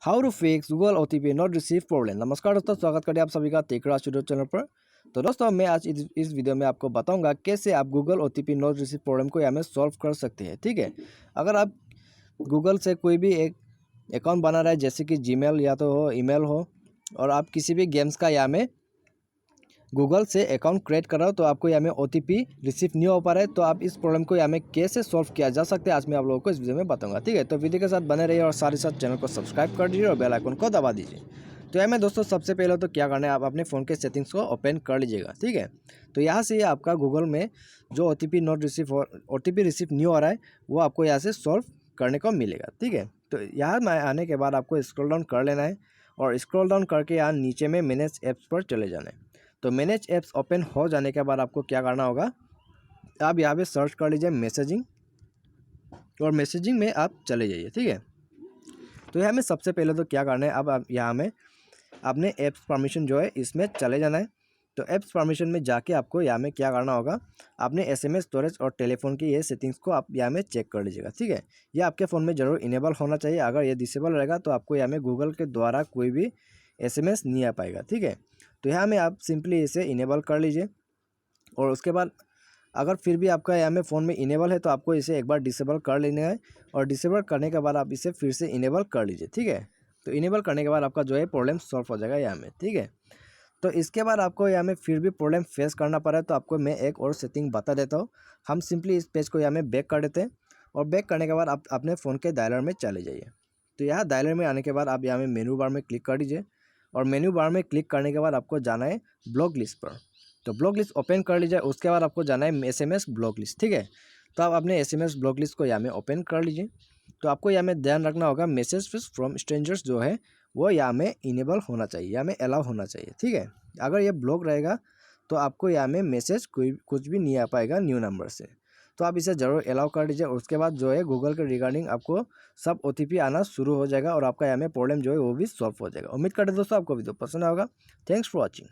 How to fix Google OTP not receive problem. नमस्कार दोस्तों, स्वागत करते हैं आप सभी का तेकरा स्टूडियो चैनल पर। तो दोस्तों, मैं आज इस वीडियो में आपको बताऊंगा कैसे आप Google OTP not receive problem को यहाँ में सॉल्व कर सकते हैं। ठीक है, अगर आप गूगल से कोई भी एक अकाउंट बना रहे हैं, जैसे कि जीमेल या तो हो, ईमेल हो, और आप किसी भी गेम्स का यहाँ में गूगल से अकाउंट क्रिएट कर रहे हो, तो आपको यहाँ में OTP रिसीव नहीं हो पा रहा है, तो आप इस प्रॉब्लम को यहाँ में कैसे सॉल्व किया जा सकता है, आज मैं आप लोगों को इस वीडियो में बताऊंगा। ठीक है, तो वीडियो के साथ बने रहिए और साथ ही साथ चैनल को सब्सक्राइब कर दीजिए और बेल आइकन को दबा दीजिए। तो यहाँ में दोस्तों, सबसे पहले तो क्या करना है, आप अपने फ़ोन के सेटिंग्स को ओपन कर लीजिएगा। ठीक है, तो यहाँ से आपका गूगल में जो OTP रिसीव नहीं हो रहा है, वो आपको यहाँ से सॉल्व करने को मिलेगा। ठीक है, तो यहाँ में आने के बाद आपको स्क्रॉल डाउन कर लेना है और स्क्रॉल डाउन करके यहाँ नीचे में मैनेज ऐप्स पर चले जाना है। तो मैनेज ऐप्स ओपन हो जाने के बाद आपको क्या करना होगा, आप यहाँ पे सर्च कर लीजिए मैसेजिंग, और मैसेजिंग में आप चले जाइए। ठीक है, तो यहाँ में सबसे पहले तो क्या करना है, अब आप यहाँ में अपने ऐप्स परमिशन जो है इसमें चले जाना है। तो ऐप्स परमिशन में जाके आपको यहाँ में क्या करना होगा, अपने SMS स्टोरेज और टेलीफोन की ये सेटिंग्स को आप यहाँ में चेक कर लीजिएगा। ठीक है, ये आपके फ़ोन में ज़रूर इनेबल होना चाहिए। अगर ये डिसेबल रहेगा तो आपको यहाँ में गूगल के द्वारा कोई भी SMS नहीं आ पाएगा। ठीक है, तो यहाँ में आप सिंपली इसे इनेबल कर लीजिए, और उसके बाद अगर फिर भी आपका यहाँ में फ़ोन में इनेबल है तो आपको इसे एक बार डिसेबल कर लेना है, और डिसेबल करने के बाद आप इसे फिर से इनेबल कर लीजिए। ठीक है, तो इनेबल करने के बाद आपका जो है प्रॉब्लम सॉल्व हो जाएगा यहाँ में। ठीक है, तो इसके बाद आपको यहाँ में फिर भी प्रॉब्लम फेस करना पड़ा तो आपको मैं एक और सेटिंग बता देता हूँ। हम सिंपली इस पेज को यहाँ में बैक कर देते हैं, और बैक करने के बाद आप अपने फ़ोन के डायलर में चले जाइए। तो यहाँ डायलर में आने के बाद आप यहाँ में मेनू बार में क्लिक कर दीजिए, और मेन्यू बार में क्लिक करने के बाद आपको जाना है ब्लॉक लिस्ट पर। तो ब्लॉक लिस्ट ओपन कर लीजिए, उसके बाद आपको जाना है SMS ब्लॉक लिस्ट। ठीक है, तो आप अपने SMS ब्लॉक लिस्ट को यहाँ में ओपन कर लीजिए। तो आपको यहाँ में ध्यान रखना होगा, मैसेज फ्रॉम स्ट्रेंजर्स जो है वो यहाँ में इनेबल होना चाहिए, यहाँ में अलाउ होना चाहिए। ठीक है, अगर ये ब्लॉक रहेगा तो आपको यहाँ में मैसेज कुछ भी नहीं आ पाएगा न्यू नंबर से। तो आप इसे ज़रूर अलाउ कर दीजिए। उसके बाद जो है गूगल के रिगार्डिंग आपको सब OTP आना शुरू हो जाएगा, और आपका यहाँ में प्रॉब्लम जो है वो भी सॉल्व हो जाएगा। उम्मीद करते दोस्तों आपको वीडियो पसंद आएगा। Thanks for watching.